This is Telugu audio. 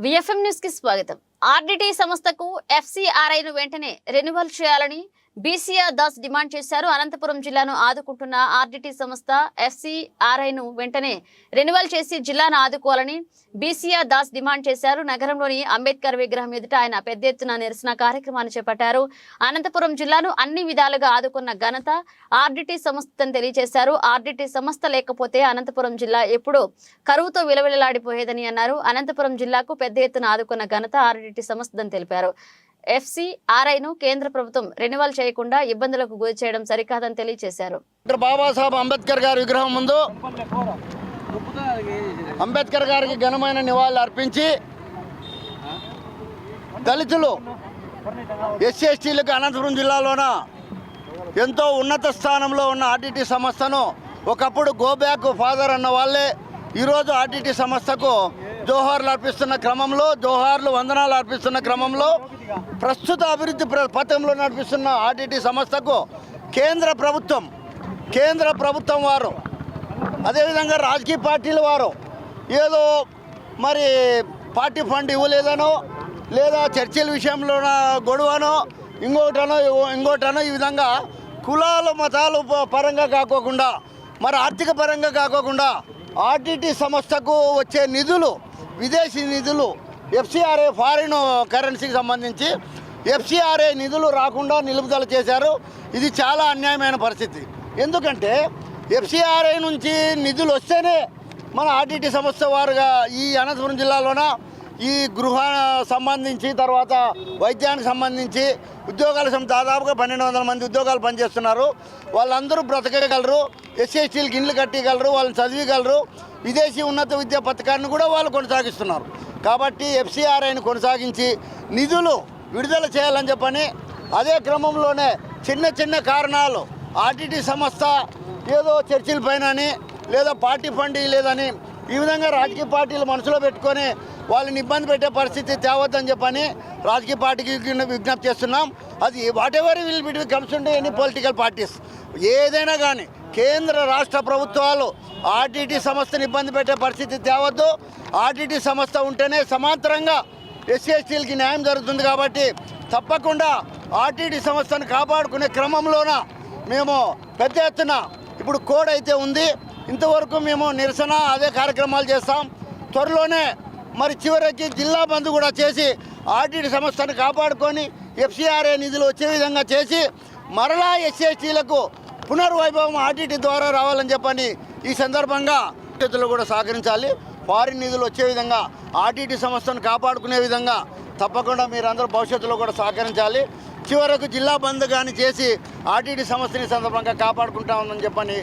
విఎఫ్ఎం న్యూస్ కి స్వాగతం. ఆర్డిటి సంస్థకు ఎఫ్సిఆర్ఐను వెంటనే రెన్యువల్ చేయాలని బీసీఆర్ దాస్ డిమాండ్ చేశారు. అనంతపురం జిల్లాను ఆదుకుంటున్న ఆర్డిటి సంస్థ ఎఫ్సిఆర్ఐను వెంటనే రెన్యువల్ చేసి జిల్లాను ఆదుకోవాలని బీసీఆర్ దాస్ డిమాండ్ చేశారు. నగరంలోని అంబేద్కర్ విగ్రహం ఎదుట ఆయన పెద్ద ఎత్తున నిరసన కార్యక్రమాన్ని చేపట్టారు. అనంతపురం జిల్లాను అన్ని విధాలుగా ఆదుకున్న ఘనత ఆర్డిటి సంస్థని తెలియజేశారు. ఆర్డిటి సంస్థ లేకపోతే అనంతపురం జిల్లా ఎప్పుడూ కరువుతో విలవిలలాడిపోయేదని అన్నారు. అనంతపురం జిల్లాకు పెద్ద ఎత్తున ఆదుకున్న ఘనత ఆర్డిటి సంస్థని తెలిపారు. ఎఫ్సిఆర్ఐను కేంద్ర ప్రభుత్వం రెన్యువల్ చేయకుండా ఇబ్బందులకు గురి చేయడం సరికాదని తెలియజేశారు. బాబాసాహెబ్ అంబేద్కర్ గారి విగ్రహం ముందు అంబేద్కర్ గారికి ఘనమైన నివాళులు అర్పించి దళితులు ఎస్సీ ఎస్టీలకు అనంతపురం జిల్లాలోన ఎంతో ఉన్నత స్థానంలో ఉన్న ఆర్డిటి సంస్థను ఒకప్పుడు గో బ్యాక్ ఫాదర్ అన్న వాళ్ళే ఈరోజు ఆర్డిటి సంస్థకు జోహార్లు అర్పిస్తున్న క్రమంలో, జోహార్లు వందనాలు అర్పిస్తున్న క్రమంలో ప్రస్తుత అభివృద్ధి పథంలో నడిపిస్తున్న ఆర్డిటి సంస్థకు కేంద్ర ప్రభుత్వం వారు, అదేవిధంగా రాజకీయ పార్టీల వారు ఏదో మరి పార్టీ ఫండ్ ఇవ్వలేదనో, లేదా చర్చల విషయంలో గొడవనో, ఇంకోటనో ఈ విధంగా కులాలు మతాలు పరంగా కాకోకుండా, మరి ఆర్థిక పరంగా కాకోకుండా ఆర్డిటి సంస్థకు వచ్చే నిధులు, విదేశీ నిధులు, ఎఫ్సిఆర్ఐ ఫారిన్ కరెన్సీకి సంబంధించి ఎఫ్సిఆర్ఐ నిధులు రాకుండా నిలుపుదల చేశారు. ఇది చాలా అన్యాయమైన పరిస్థితి. ఎందుకంటే ఎఫ్సిఆర్ఐ నుంచి నిధులు వస్తేనే మన ఆర్డిటి సంస్థ వారుగా ఈ అనంతపురం జిల్లాలోన ఈ గృహ సంబంధించి, తర్వాత వైద్యానికి సంబంధించి ఉద్యోగాల దాదాపుగా 1200 మంది ఉద్యోగాలు పనిచేస్తున్నారు. వాళ్ళందరూ బ్రతకగలరు, ఎస్సీ ఎస్టీలకు ఇండ్లు కట్టగలరు, వాళ్ళని చదివగలరు. విదేశీ ఉన్నత విద్యా పథకాన్ని కూడా వాళ్ళు కొనసాగిస్తున్నారు. కాబట్టి ఎఫ్సిఆర్ఐని కొనసాగించి నిధులు విడుదల చేయాలని చెప్పని, అదే క్రమంలోనే చిన్న కారణాలు ఆర్డిటి సంస్థ ఏదో చర్చిల పైనని, లేదా పార్టీ ఫండ్ లేదని ఈ విధంగా రాజకీయ పార్టీలు మనసులో పెట్టుకొని వాళ్ళని ఇబ్బంది పెట్టే పరిస్థితి తేవద్దని చెప్పని రాజకీయ పార్టీకి విజ్ఞప్తి చేస్తున్నాం. అది what ever will be comes to any political parties, ఏదైనా కానీ కేంద్ర రాష్ట్ర ప్రభుత్వాలు ఆర్డిటి సంస్థను ఇబ్బంది పెట్టే పరిస్థితి తేవద్దు. ఆర్డిటి సంస్థ ఉంటేనే సమాంతరంగా ఎస్సీ ఎస్టీలకి న్యాయం జరుగుతుంది. కాబట్టి తప్పకుండా ఆర్డిటి సంస్థను కాపాడుకునే క్రమంలోన మేము పెద్ద ఎత్తున ఇప్పుడు కోడ్ అయితే ఉంది. ఇంతవరకు మేము నిరసన అదే కార్యక్రమాలు చేస్తాం. త్వరలోనే మరి చివరికి జిల్లా బంద్ కూడా చేసి ఆర్డిటి సంస్థను కాపాడుకొని ఎఫ్సిఆర్ఐ నిధులు వచ్చే విధంగా చేసి మరలా ఎస్సీ ఎస్టీలకు పునర్వైభవం ఆర్డిటి ద్వారా రావాలని చెప్పని ఈ సందర్భంగా చేతులు కూడా సహకరించాలి. ఫారిన్ నిధులు వచ్చే విధంగా ఆర్డిటి సంస్థను కాపాడుకునే విధంగా తప్పకుండా మీరందరూ భవిష్యత్తులో కూడా సహకరించాలి. చివరకు జిల్లా బంద్ కానీ చేసి ఆర్డిటి సంస్థని సందర్భంగా కాపాడుకుంటామని చెప్పని